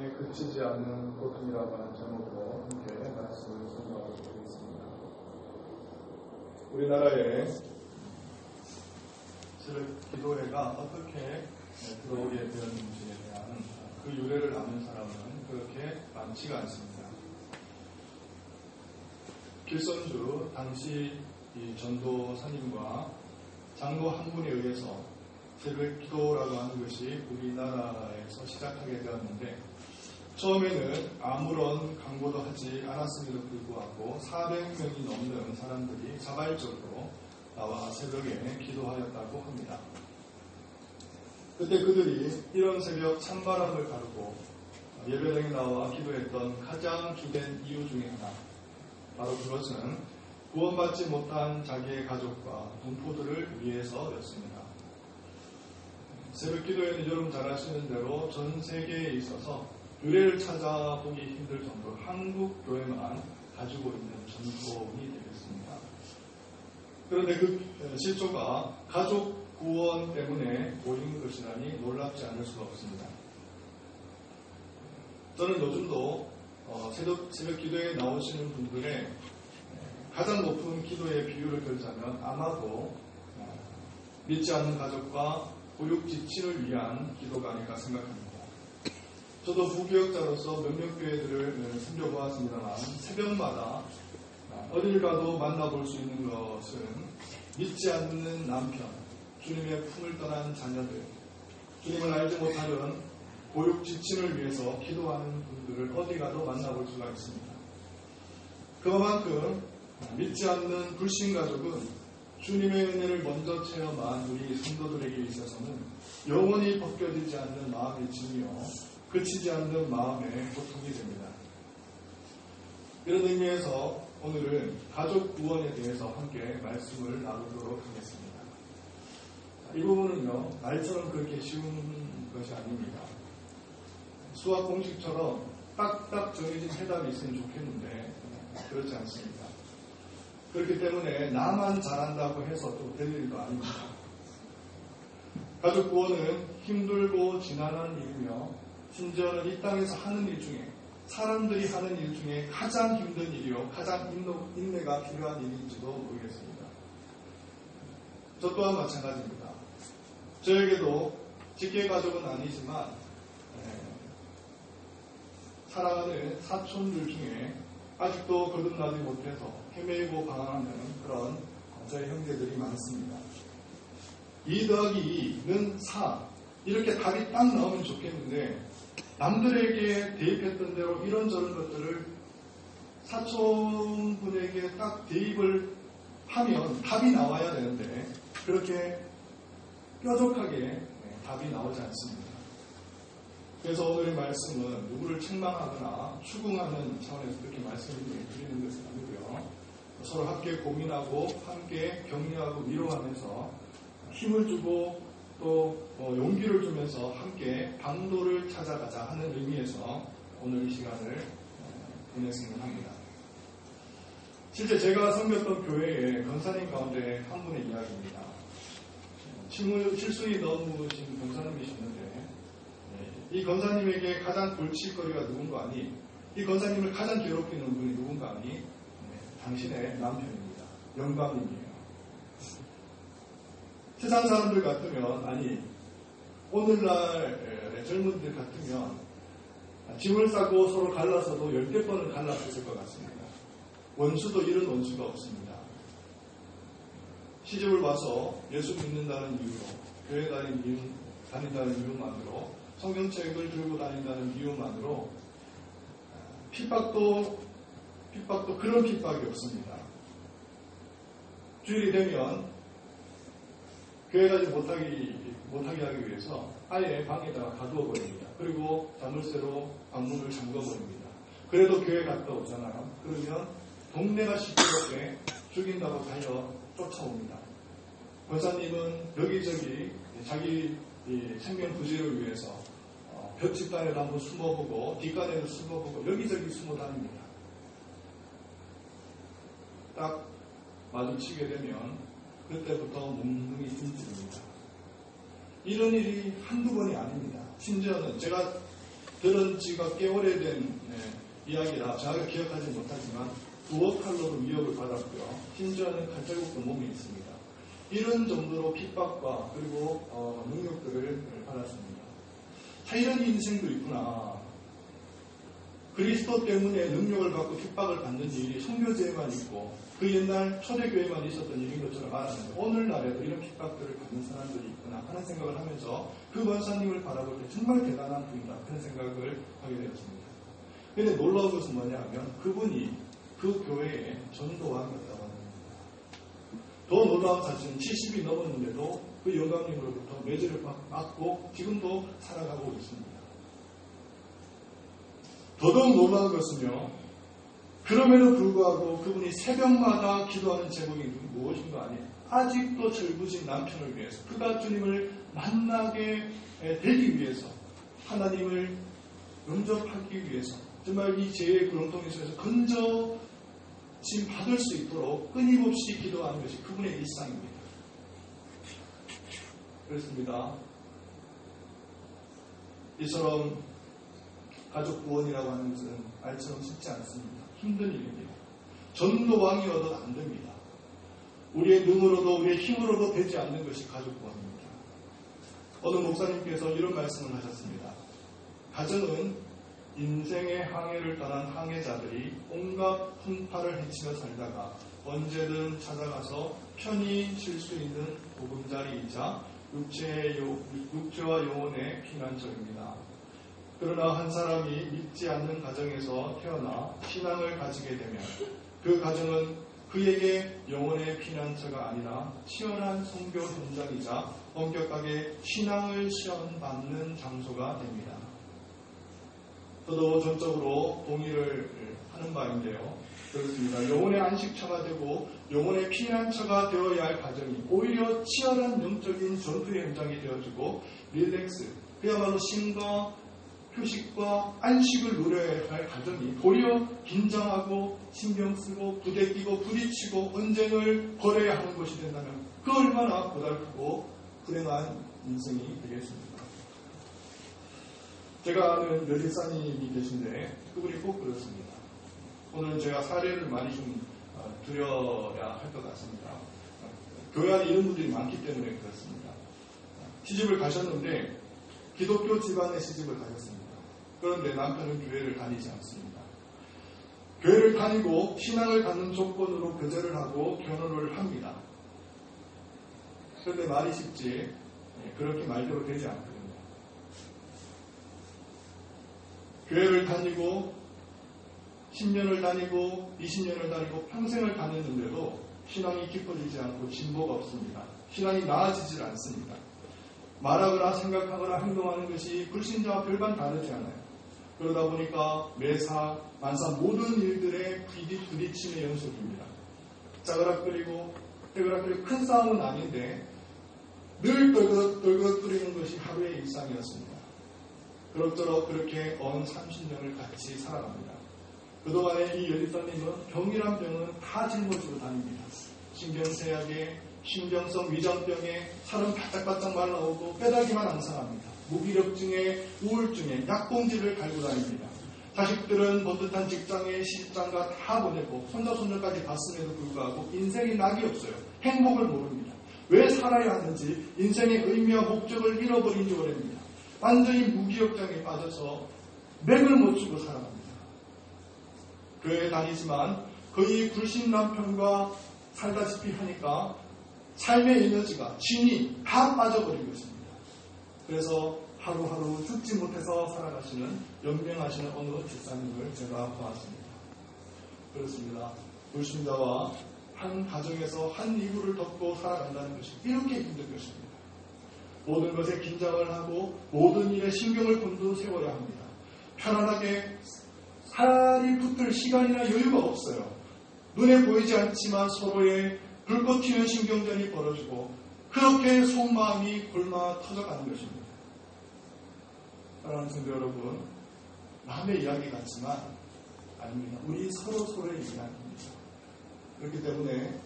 그치지 않는 고통이라고 하는 제목으로 함께 말씀을 선포하고 드리겠습니다. 우리나라에 새벽 기도회가 어떻게 들어오게 되었는지에 대한 그 유래를 아는 사람은 그렇게 많지가 않습니다. 길선주 당시 이 전도사님과 장로 한 분에 의해서 새벽 기도라고 하는 것이 우리나라에서 시작하게 되었는데, 처음에는 아무런 광고도 하지 않았음에도 불구하고 400명이 넘는 사람들이 자발적으로 나와 새벽에 기도하였다고 합니다. 그때 그들이 이런 새벽 찬바람을 가르고 예배당에 나와 기도했던 가장 주된 이유 중에 하나, 바로 그것은 구원받지 못한 자기의 가족과 동포들을 위해서였습니다. 새벽 기도회는 여러분 잘 아시는 대로 전 세계에 있어서 유래를 찾아보기 힘들 정도로 한국 교회만 가지고 있는 전통이 되겠습니다. 그런데 그 시초가 가족 구원 때문에 모인 것이라니 놀랍지 않을 수가 없습니다. 저는 요즘도 새벽 기도에 나오시는 분들의 가장 높은 기도의 비율을 들자면 아마도 믿지 않는 가족과 보육지친을 위한 기도가 아닐까 생각합니다. 저도 부교역자로서 몇몇 교회들을 섬겨보았습니다만 새벽마다 어딜 가도 만나볼 수 있는 것은 믿지 않는 남편, 주님의 품을 떠난 자녀들, 주님을 알지 못하는 보육지친을 위해서 기도하는 분들을 어디 가도 만나볼 수가 있습니다. 그만큼 믿지 않는 불신가족은 주님의 은혜를 먼저 체험한 우리 성도들에게 있어서는 영원히 벗겨지지 않는 마음의 짐이요, 그치지 않는 마음의 고통이 됩니다. 이런 의미에서 오늘은 가족 구원에 대해서 함께 말씀을 나누도록 하겠습니다. 이 부분은요, 말처럼 그렇게 쉬운 것이 아닙니다. 수학 공식처럼 딱딱 정해진 해답이 있으면 좋겠는데 그렇지 않습니다. 그렇기 때문에 나만 잘한다고 해서 또 될 일도 아닙니다. 가족 구원은 힘들고 지난한 일이며 심지어는 이 땅에서 하는 일 중에, 사람들이 하는 일 중에 가장 힘든 일이요, 가장 인내가 필요한 일인지도 모르겠습니다. 저 또한 마찬가지입니다. 저에게도 직계가족은 아니지만 사랑하는 사촌들 중에 아직도 거듭나지 못해서 헤매고 방황하는 그런 저희 형제들이 많습니다. 2 더하기 2는 4, 이렇게 답이 딱 나오면 좋겠는데 남들에게 대입했던 대로 이런저런 것들을 사촌분에게 딱 대입을 하면 답이 나와야 되는데 그렇게 뾰족하게 답이 나오지 않습니다. 그래서 오늘의 말씀은 누구를 책망하거나 추궁하는 차원에서 그렇게 말씀을 드리는 것은 아니고요, 서로 함께 고민하고 함께 격려하고 위로하면서 힘을 주고 또 용기를 주면서 함께 방도를 찾아가자 하는 의미에서 오늘 이 시간을 보냈으면 합니다. 실제 제가 섬겼던 교회의 권사님 가운데 한 분의 이야기입니다. 칠순이 넘으신 권사님이셨는데 이 권사님에게 가장 골칫거리가 누군가 아니, 이 권사님을 가장 괴롭히는 분이 누군가 아니, 당신의 남편입니다. 영감님이에요. 세상 사람들 같으면, 아니 오늘날 젊은이들 같으면 짐을 싸고 서로 갈라서도 10개 번을 갈랐을 것 같습니다. 원수도 이런 원수가 없습니다. 시집을 와서 예수 믿는다는 이유로, 교회 다닌다는 이유만으로, 성경책을 들고 다닌다는 이유만으로 핍박도 그런 핍박이 없습니다. 주일이 되면 교회 가지 못하게 하기 위해서 아예 방에다가 가두어 버립니다. 그리고 자물쇠로 방문을 잠궈 버립니다. 그래도 교회 갔다 오잖아요. 그러면 동네가 시끄럽게 죽인다고 달려 쫓아옵니다. 권사님은 여기저기 자기 생명 부지를 위해서 벽집단에도 한번 숨어보고 뒷간에도 숨어보고 여기저기 숨어 다닙니다. 딱 마주치게 되면 그때부터 몽둥이 찜질입니다. 이런 일이 한두 번이 아닙니다. 심지어는 제가 들은 지가 꽤 오래된 이야기라 제가 기억하지 못하지만 9억 칼로로 위협을 받았고요. 심지어는 칼자국도 몸에 있습니다. 이런 정도로 핍박과 그리고 능력들을 받았습니다. 자, 이런 인생도 있구나. 그리스도 때문에 능력을 받고 핍박을 받는 일이 선교제에만 있고 그 옛날 초대교회만 있었던 일인 것처럼 알았는데 오늘날에도 이런 핍박들을 받는 사람들이 있구나 하는 생각을 하면서 그 권사님을 바라볼 때 정말 대단한 분이다 그런 생각을 하게 되었습니다. 그런데 놀라운 것은 뭐냐 하면 그분이 그 교회의 전도왕이었다고 합니다. 더 놀라운 사실은 70이 넘었는데도 그 영감님으로부터 매질을 받고 지금도 살아가고 있습니다. 더더욱 놀라운 것은요. 그럼에도 불구하고 그분이 새벽마다 기도하는 제목이 무엇인가 아니에요. 아직도 절부진 남편을 위해서 그가 주님을 만나게 되기 위해서 하나님을 영접하기 위해서 정말 이 죄의 구렁텅이 속에서 건져짐 받을 수 있도록 끊임없이 기도하는 것이 그분의 일상입니다. 그렇습니다. 이처럼 가족 구원이라고 하는 것은 말처럼 쉽지 않습니다. 힘든 일입니다. 전도왕이어도 안 됩니다. 우리의 능으로도 우리의 힘으로도 되지 않는 것이 가족 구원입니다. 어느 목사님께서 이런 말씀을 하셨습니다. 가정은 인생의 항해를 떠난 항해자들이 온갖 풍파를 헤치며 살다가 언제든 찾아가서 편히 쉴 수 있는 보금자리이자 육체와 영혼의 피난처입니다. 그러나 한 사람이 믿지 않는 가정에서 태어나 신앙을 가지게 되면 그 가정은 그에게 영혼의 피난처가 아니라 치열한 선교 현장이자 엄격하게 신앙을 시험받는 장소가 됩니다. 저도 전적으로 동의를 하는 바인데요. 그렇습니다. 영혼의 안식처가 되고 영혼의 피난처가 되어야 할 가정이 오히려 치열한 영적인 전투의 현장이 되어주고 릴렉스, 그야말로 신과 휴식과 안식을 누려야 할 가정이 도리어 긴장하고 신경쓰고 부대끼고 부딪히고 언쟁을 벌여야 하는 것이 된다면 그 얼마나 고달프고 불행한 인생이 되겠습니까? 제가 아는 여집사님이 계신데 그분이 꼭 그렇습니다. 오늘 제가 사례를 많이 좀 드려야 할 것 같습니다. 교회 안에 이런 분들이 많기 때문에 그렇습니다. 시집을 가셨는데 기독교 집안에 시집을 가셨습니다. 그런데 남편은 교회를 다니지 않습니다. 교회를 다니고 신앙을 갖는 조건으로 교제를 하고 결혼을 합니다. 그런데 말이 쉽지 그렇게 말대로 되지 않거든요. 교회를 다니고 10년을 다니고 20년을 다니고 평생을 다녔는데도 신앙이 깊어지지 않고 진보가 없습니다. 신앙이 나아지질 않습니다. 말하거나 생각하거나 행동하는 것이 불신자와 별반 다르지 않아요. 그러다 보니까 매사 만사 모든 일들의 부딪힘의 연속입니다. 짜그락거리고 떼그락거리고 큰 싸움은 아닌데 늘 떨그락거리는 것이 하루의 일상이었습니다. 그럭저럭 그렇게 언 30년을 같이 살아갑니다. 그동안에 이 여집사님은 병이란 병은 다 짊어지고 다닙니다. 신경쇠약에 신경성 위장병에 살은 바짝바짝 말라오고 뼈다귀만 앙상합니다. 무기력증에 우울증에 약봉지를 갈고 다닙니다. 자식들은 번듯한 직장에 시집장가 다 보내고 손자손녀까지 봤음에도 불구하고 인생에 낙이 없어요. 행복을 모릅니다. 왜 살아야 하는지 인생의 의미와 목적을 잃어버린 지 오래입니다. 완전히 무기력장에 빠져서 맥을 못 주고 살아갑니다. 교회에 다니지만 거의 불신 남편과 살다시피 하니까 삶의 에너지가 진이 다 빠져버린 것입니다. 그래서 하루하루 죽지 못해서 살아가시는 연명하시는 어느 집사님을 제가 보았습니다. 그렇습니다. 불신자와 한 가정에서 한 이불을 덮고 살아간다는 것이 이렇게 힘든 것입니다. 모든 것에 긴장을 하고 모든 일에 신경을 곤두세워야 합니다. 편안하게 살이 붙을 시간이나 여유가 없어요. 눈에 보이지 않지만 서로의 불꽃 튀는 신경전이 벌어지고 그렇게 속마음이 골마 터져가는 것입니다. 사랑하는 성도 여러분, 남의 이야기 같지만 아닙니다. 우리 서로의 이야기입니다. 그렇기 때문에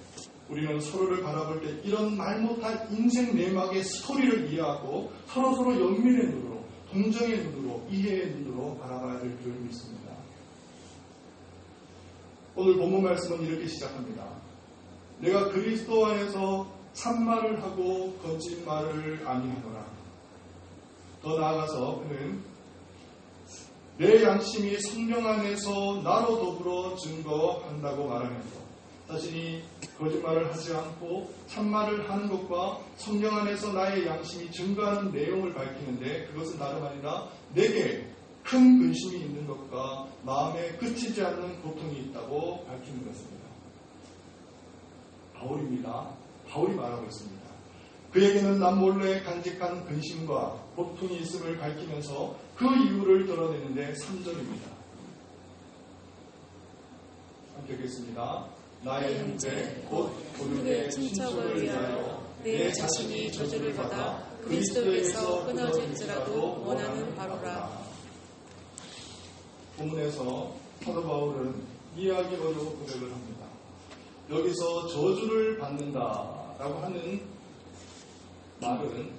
우리는 서로를 바라볼 때 이런 말 못할 인생 내막의 스토리를 이해하고 서로 연민의 눈으로 동정의 눈으로, 이해의 눈으로 바라봐야 될 필요를 믿습니다. 오늘 본문 말씀은 이렇게 시작합니다. 내가 그리스도 안에서 참말을 하고 거짓말을 아니하노라. 더 나아가서 그는 내 양심이 성령 안에서 나로 더불어 증거한다고 말하면서 자신이 거짓말을 하지 않고 참말을 하는 것과 성령 안에서 나의 양심이 증거하는 내용을 밝히는데 그것은 다름 아니라 내게 큰 근심이 있는 것과 마음에 그치지 않는 고통이 있다고 밝히는 것입니다. 바울입니다. 바울이 말하고 있습니다. 그에게는 남몰래 간직한 근심과 고통이 있음을 밝히면서 그 이유를 드러내는데 3절입니다. 함께 읽겠습니다. 나의 형제 곧 고륙의 친척을 위하여 내 자신이 저주를 받아 그리스도에서 끊어질지라도 원하는 바로라. 본문에서 사도 바울은 이해하기 어려운 고백을 합니다. 여기서 저주를 받는다라고 하는 말은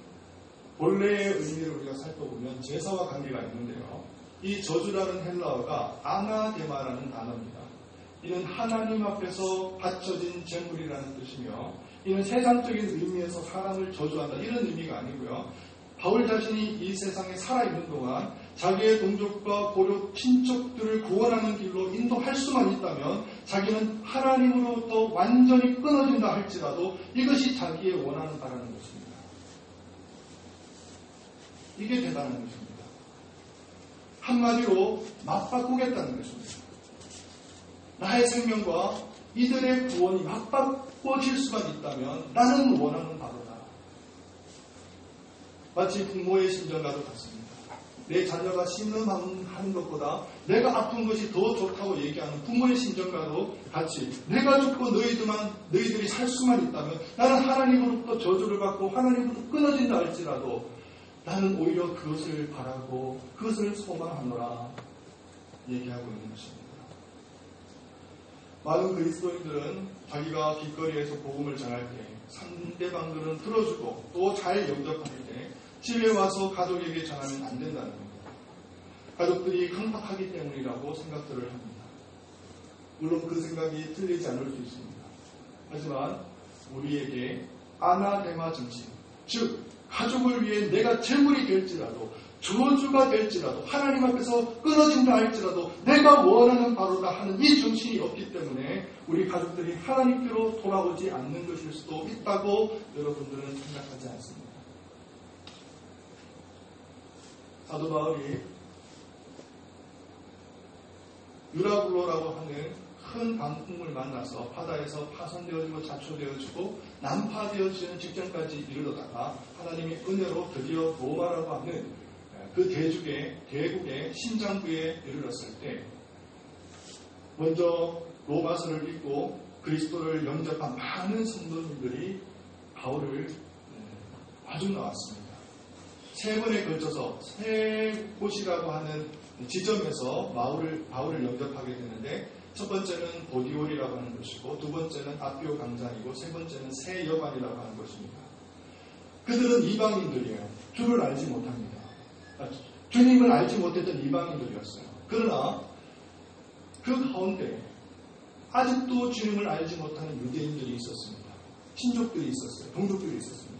본래의 의미를 우리가 살펴보면 제사와 관계가 있는데요. 이 저주라는 헬라어가 아나데마라는 단어입니다. 이는 하나님 앞에서 바쳐진 제물이라는 뜻이며 이는 세상적인 의미에서 사람을 저주한다 이런 의미가 아니고요. 바울 자신이 이 세상에 살아있는 동안 자기의 동족과 고려 친척들을 구원하는 길로 인도할 수만 있다면 자기는 하나님으로부터 완전히 끊어진다 할지라도 이것이 자기의 원하는 바라는 것입니다. 이게 대단한 것입니다. 한마디로 맞바꾸겠다는 것입니다. 나의 생명과 이들의 구원이 맞바꿔질 수만 있다면 나는 원하는 바로다. 마치 부모의 심정과도 같습니다. 내 자녀가 신음하는 것보다 내가 아픈 것이 더 좋다고 얘기하는 부모의 심정과도 같이 내가 죽고 너희들이 살 수만 있다면 나는 하나님으로부터 저주를 받고 하나님으로부터 끊어진다 할지라도 나는 오히려 그것을 바라고 그것을 소망하노라 얘기하고 있는 것입니다. 많은 그리스도인들은 자기가 길거리에서 복음을 전할 때 상대방들은 들어주고 또 잘 영접할 때 집에 와서 가족에게 전하면 안 된다는 겁니다. 가족들이 강박하기 때문이라고 생각들을 합니다. 물론 그 생각이 틀리지 않을 수 있습니다. 하지만 우리에게 아나데마 정신, 즉 가족을 위해 내가 재물이 될지라도 저주가 될지라도 하나님 앞에서 끊어진다 할지라도 내가 원하는 바로다 하는 이 정신이 없기 때문에 우리 가족들이 하나님께로 돌아오지 않는 것일 수도 있다고 여러분들은 생각하지 않습니다. 사도 바울이 유라굴로라고 하는 큰 강풍을 만나서 바다에서 파손되어지고 자초되어지고 난파되어지는 직전까지 이르러다가 하나님의 은혜로 드디어 로마라고 하는 그 대국의 심장부에 이르렀을 때 먼저 로마서를 읽고 그리스도를 영접한 많은 성도님들이 바울을 마중 나왔습니다. 3번에 걸쳐서 세 곳이라고 하는 지점에서 바울을 영접하게 되는데 첫 번째는 보디올이라고 하는 것이고 두 번째는 아비오 광장이고 세 번째는 새 여관이라고 하는 것입니다. 그들은 이방인들이에요. 주를 알지 못합니다. 주님을 알지 못했던 이방인들이었어요. 그러나 그 가운데 아직도 주님을 알지 못하는 유대인들이 있었습니다. 친족들이 있었어요. 동족들이 있었습니다.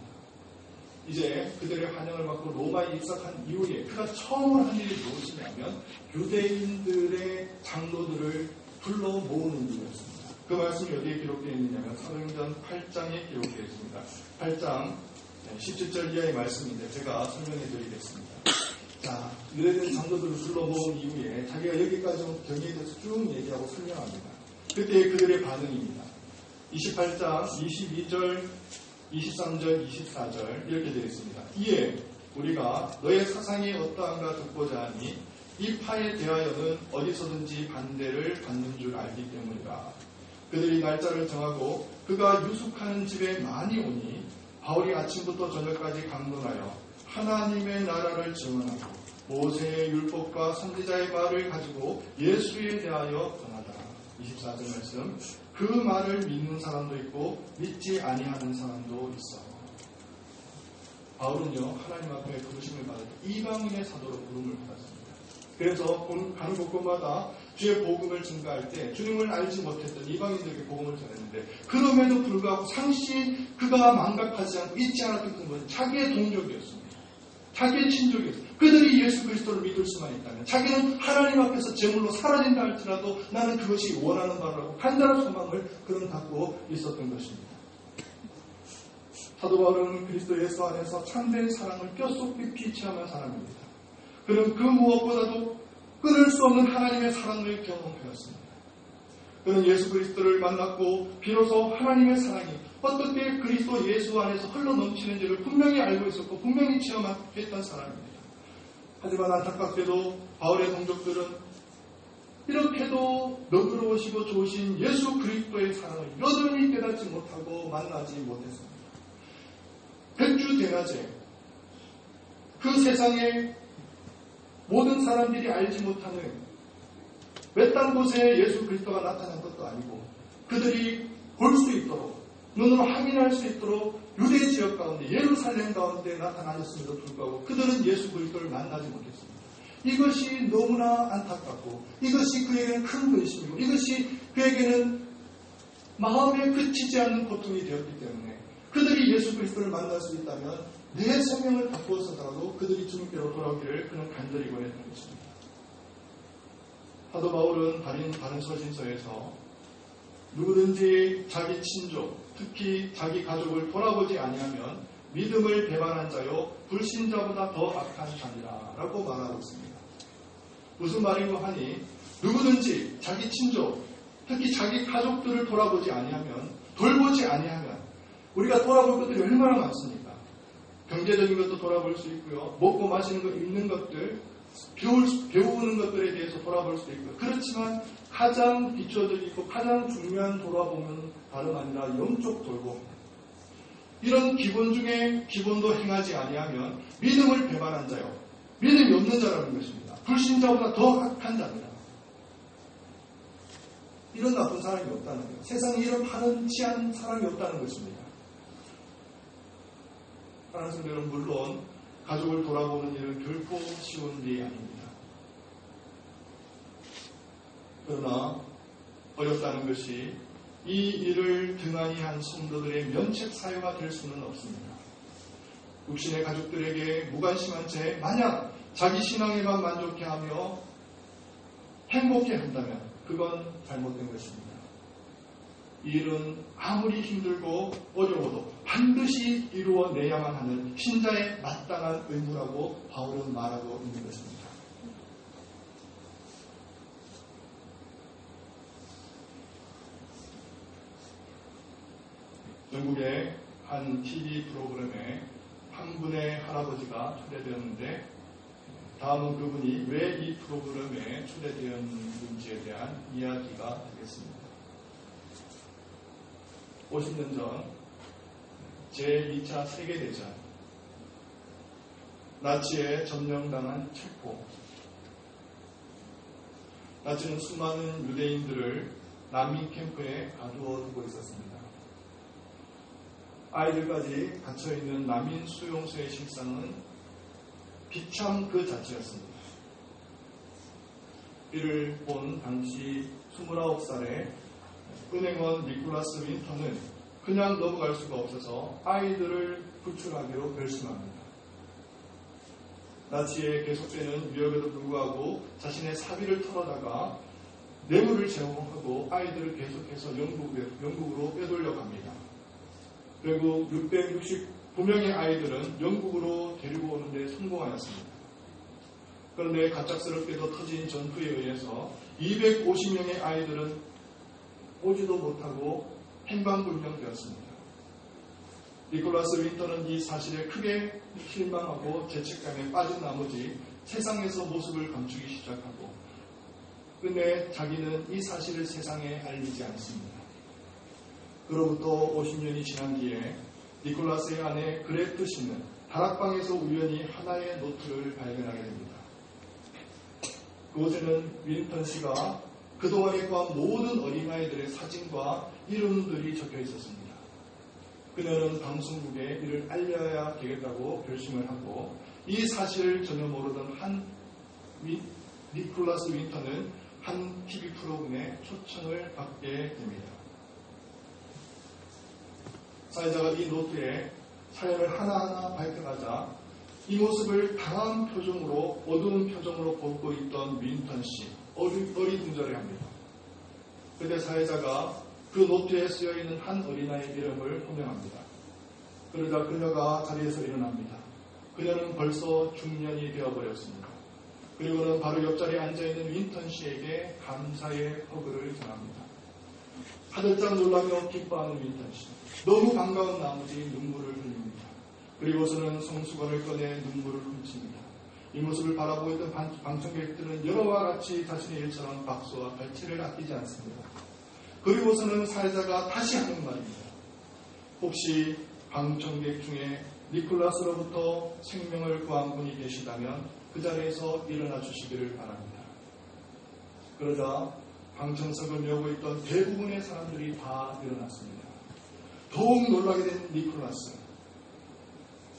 이제 그들의 환영을 받고 로마에 입성한 이후에 그가 처음으로 한 일이 무엇이냐면 유대인들의 장로들을 불러 모으는 일이었습니다. 그 말씀이 어디에 기록되어 있느냐면 사도행전 8장에 기록되어 있습니다. 8장 17절 이하의 말씀인데 제가 설명해 드리겠습니다. 자, 유대인 장로들을 불러 모은 이후에 자기가 여기까지 온 경위에 대해서 쭉 얘기하고 설명합니다. 그때 그들의 반응입니다. 28장 22절 23절, 24절 이렇게 되어 있습니다. 이에 우리가 너의 사상이 어떠한가 듣고자 하니 이 파에 대하여는 어디서든지 반대를 받는 줄 알기 때문이다. 그들이 날짜를 정하고 그가 유숙하는 집에 많이 오니 바울이 아침부터 저녁까지 강론하여 하나님의 나라를 증언하고 모세의 율법과 선지자의 말을 가지고 예수에 대하여 전하다. 24절 말씀. 그 말을 믿는 사람도 있고 믿지 아니하는 사람도 있어. 바울은요, 하나님 앞에 부르심을 받을 때 이방인의 사도로 부름을 받았습니다. 그래서 가는 곳곳마다 주의 복음을 증가할 때 주님을 알지 못했던 이방인들에게 복음을 전했는데, 그럼에도 불구하고 상시 그가 망각하지 않고 잊지 않았던 것은 자기의 동족이었습니다. 자기의 친족이었습니다. 그들이 예수 그리스도를 믿을 수만 있다면, 자기는 하나님 앞에서 제물로 사라진다 할지라도 나는 그것이 원하는 바라고 간절한 소망을 그는 갖고 있었던 것입니다. 사도 바울은 그리스도 예수 안에서 참된 사랑을 뼛속 깊이 체험한 사람입니다. 그는 그 무엇보다도 끊을 수 없는 하나님의 사랑을 경험하였습니다. 그는 예수 그리스도를 만났고 비로소 하나님의 사랑이 어떻게 그리스도 예수 안에서 흘러넘치는지를 분명히 알고 있었고 분명히 체험했던 사람입니다. 하지만 안타깝게도 바울의 동족들은 이렇게도 너그러우시고 좋으신 예수 그리스도의 사랑을 여전히 깨닫지 못하고 만나지 못했습니다. 백주대낮에 그 세상에 모든 사람들이 알지 못하는 외딴 곳에 예수 그리스도가 나타난 것도 아니고, 그들이 볼 수 있도록, 눈으로 확인할 수 있도록 유대 지역 가운데, 예루살렘 가운데 나타나셨음에도 불구하고 그들은 예수 그리스도를 만나지 못했습니다. 이것이 너무나 안타깝고, 이것이 그에게는 큰 근심이고, 이것이 그에게는 마음에 그치지 않는 고통이 되었기 때문에 그들이 예수 그리스도를 만날 수 있다면 내 생명을 바꾸어서라도 그들이 주님께로 돌아오기를 그는 간절히 원했던 것입니다. 사도 바울은 다른 서신서에서 누구든지 자기 친족, 특히 자기 가족을 돌아보지 아니하면 믿음을 배반한 자요 불신자보다 더 악한 자니라 라고 말하고 있습니다. 무슨 말인고 하니, 누구든지 자기 친족, 특히 자기 가족들을 돌아보지 아니하면, 돌보지 아니하면, 우리가 돌아볼 것들이 얼마나 많습니까? 경제적인 것도 돌아볼 수 있고요, 먹고 마시는 것, 입는 것들, 배우는 것들에 대해서 돌아볼 수도 있고요. 그렇지만 가장 기초적이고 가장 중요한 돌아보면 다름 아니라 영적 돌봄, 이런 기본 중에 기본도 행하지 아니하면 믿음을 배반한 자요, 믿음이 없는 자라는 것입니다. 불신자보다 더 악한 자입니다. 이런 나쁜 사람이 없다는 거예요. 세상에 이런 파렴치한 사람이 없다는 것입니다. 사랑하는 성도들은 물론 가족을 돌아보는 일은 결코 쉬운 일이 아닙니다. 그러나 어렵다는 것이 이 일을 등한히 한 성도들의 면책 사유가 될 수는 없습니다. 육신의 가족들에게 무관심한 채 만약 자기 신앙에만 만족해하며 행복해한다면 그건 잘못된 것입니다. 이 일은 아무리 힘들고 어려워도 반드시 이루어내야만 하는 신자의 마땅한 의무라고 바울은 말하고 있는 것입니다. 영국의 한 TV 프로그램에 한 분의 할아버지가 초대되었는데, 다음은 그분이 왜 이 프로그램에 초대되었는지에 대한 이야기가 되겠습니다. 50년 전 제2차 세계대전, 나치에 점령당한 체코. 나치는 수많은 유대인들을 난민 캠프에 가두어 두고 있었습니다. 아이들까지 갇혀있는 난민 수용소의 실상은 비참 그 자체였습니다. 이를 본 당시 29살의 은행원 니콜라스 윈터는 그냥 넘어갈 수가 없어서 아이들을 구출하기로 결심합니다. 나치의 계속되는 위협에도 불구하고 자신의 사비를 털어다가 뇌물을 제공하고 아이들을 계속해서 영국으로 빼돌려 갑니다. 결국 669명의 아이들은 영국으로 데리고 오는데 성공하였습니다. 그런데 갑작스럽게도 터진 전투에 의해서 250명의 아이들은 오지도 못하고 행방불명되었습니다. 니콜라스 윈터는 이 사실에 크게 실망하고 죄책감에 빠진 나머지 세상에서 모습을 감추기 시작하고, 근데 자기는 이 사실을 세상에 알리지 않습니다. 그로부터 50년이 지난 뒤에 니콜라스의 아내 그레트 씨는 다락방에서 우연히 하나의 노트를 발견하게 됩니다. 그곳에는 윈턴 씨가 그동안에 구한 모든 어린아이들의 사진과 이름들이 적혀 있었습니다. 그녀는 방송국에 이를 알려야 되겠다고 결심을 하고 이 사실을 전혀 모르던 니콜라스 윈터는 한 TV 프로그램에 초청을 받게 됩니다. 사회자가 이 노트에 사연을 하나하나 밝혀가자 이 모습을 당한 표정으로 어두운 표정으로 보고 있던 윈턴 씨 어리둥절해합니다. 그때 사회자가 그 노트에 쓰여있는 한 어린아이의 이름을 호명합니다. 그러자 그녀가 자리에서 일어납니다. 그녀는 벌써 중년이 되어버렸습니다. 그리고는 바로 옆자리에 앉아있는 윈턴 씨에게 감사의 허그를 전합니다. 화들짝 놀라며 기뻐하는 윈턴 씨. 너무 반가운 나머지 눈물을 흘립니다. 그리고서는 성수건을 꺼내 눈물을 훔칩니다. 이 모습을 바라보고 있던 방청객들은 여러와 같이 자신의 일처럼 박수와 발치를 아끼지 않습니다. 그리고서는 사회자가 다시 하는 말입니다. 혹시 방청객 중에 니콜라스로부터 생명을 구한 분이 계시다면 그 자리에서 일어나 주시기를 바랍니다. 그러자 방청석을 메우고 있던 대부분의 사람들이 다 일어났습니다. 더욱 놀라게 된 니콜라스,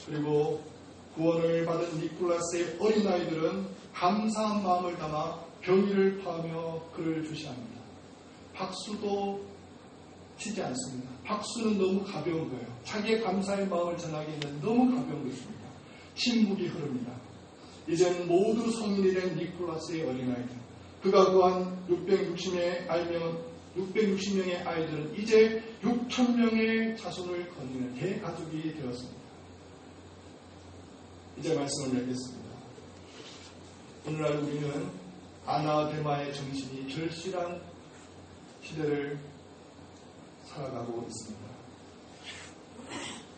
그리고 구원을 받은 니콜라스의 어린아이들은 감사한 마음을 담아 병의를 토하며 그를 주시합니다. 박수도 치지 않습니다. 박수는 너무 가벼운 거예요. 자기의 감사의 마음을 전하기에는 너무 가벼운 것입니다. 침묵이 흐릅니다. 이제는 모두 성인이 된 니콜라스의 어린아이들, 그가 구한 660명의 아이들은 이제 6,000명의 자손을 거느리는 대가족이 되었습니다. 이제 말씀을 맺겠습니다. 오늘날 우리는 아나데마의 정신이 절실한 시대를 살아가고 있습니다.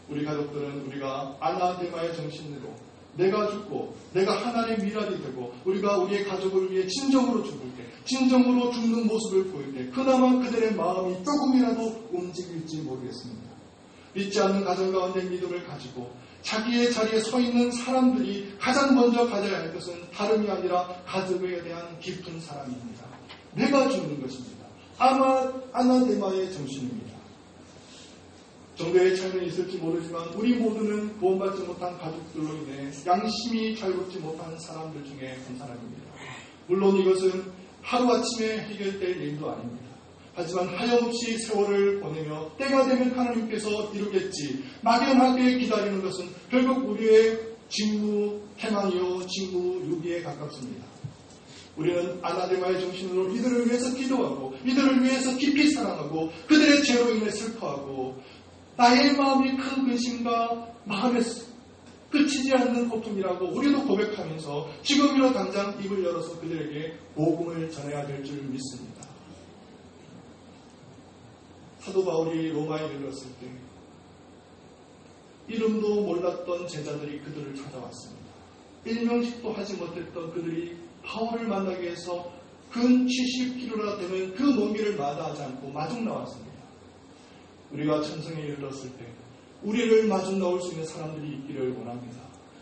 우리 가족들은 우리가 아나데마의 정신으로 내가 죽고 내가 하나님의 미랄이 되고 우리가 우리의 가족을 위해 진정으로 죽을 때, 진정으로 죽는 모습을 보일 때 그나마 그들의 마음이 조금이라도 움직일지 모르겠습니다. 믿지 않는 가정 가운데 믿음을 가지고 자기의 자리에 서 있는 사람들이 가장 먼저 가져야 할 것은 다름이 아니라 가족에 대한 깊은 사랑입니다. 내가 죽는 것입니다. 아나데마의 정신입니다. 정도의 차이는 있을지 모르지만 우리 모두는 구원받지 못한 가족들로 인해 양심이 자유롭지 못한 사람들 중에 한 사람입니다. 물론 이것은 하루아침에 해결될 일도 아닙니다. 하지만 하염없이 세월을 보내며 때가 되면 하나님께서 이루겠지 막연하게 기다리는 것은 결국 우리의 직무 태망이요 직무 유기에 가깝습니다. 우리는 아나데마의 정신으로 이들을 위해서 기도하고 이들을 위해서 깊이 사랑하고 그들의 죄로 인해 슬퍼하고 나의 마음이 큰 근심과 마음에 끝이지 않는 고통이라고 우리도 고백하면서 지금이라 당장 입을 열어서 그들에게 복음을 전해야 될 줄 믿습니다. 사도 바울이 로마에 이르렀을 때 이름도 몰랐던 제자들이 그들을 찾아왔습니다. 일명식도 하지 못했던 그들이 바울을 만나기 위해서 근 70km나 되는 그 먼 길을 마다하지 않고 마중 나왔습니다. 우리가 천성에 이르렀을 때 우리를 마중 나올 수 있는 사람들이 있기를 원합니다.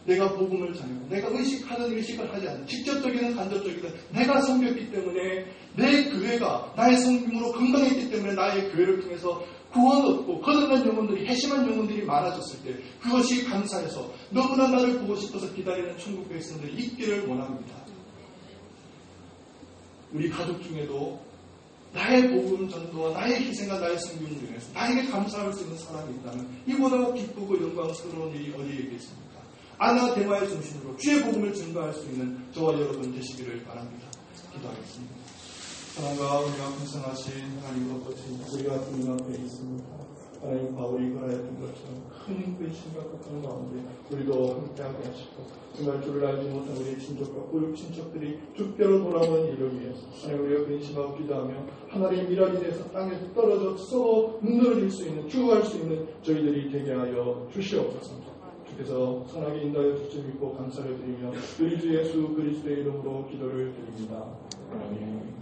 내가 복음을 전하고 내가 의식하는 의식을 하지 않는 직접적이든 간접적이든 내가 섬겼기 때문에 내 교회가 나의 성김으로 건강했기 때문에 나의 교회를 통해서 구원 얻고 거듭난 영혼들이 회심한 영혼들이 많아졌을 때 그것이 감사해서 너무나 나를 보고 싶어서 기다리는 천국 백성들이 있기를 원합니다. 우리 가족 중에도 나의 복음 전도와 나의 희생과 나의 성김을 인해서 나에게 감사할 수 있는 사람이 있다면 이보다 기쁘고 영광스러운 일이 어디에 있겠습니까? 아나데마의 정신으로 주의 복음을 증거할 수 있는 저와 여러분 되시기를 바랍니다. 기도하겠습니다. 사랑과 우리가 풍성하신 하나님으로부터 우리가 주님 앞에 있습니다. 하나님 바울이 그라했던 것처럼 큰 근심과 고통 가운데 우리도 함께하게 하시고 정말 주를 알지 못한 우리의 친족과 고육 친척들이 주께로 돌아오는 일을 위해서 하나님 우리가 근심하고 기도하며 하나님의 미랄이 돼서 땅에서 떨어져 썩어 무너질 수 있는 죽어갈 수 있는 저희들이 되게 하여 주시옵소서. 주께서 선하게 인도하여 주실 믿고 감사를 드리며 우리 주 예수 그리스도의 이름으로 기도를 드립니다. 아멘.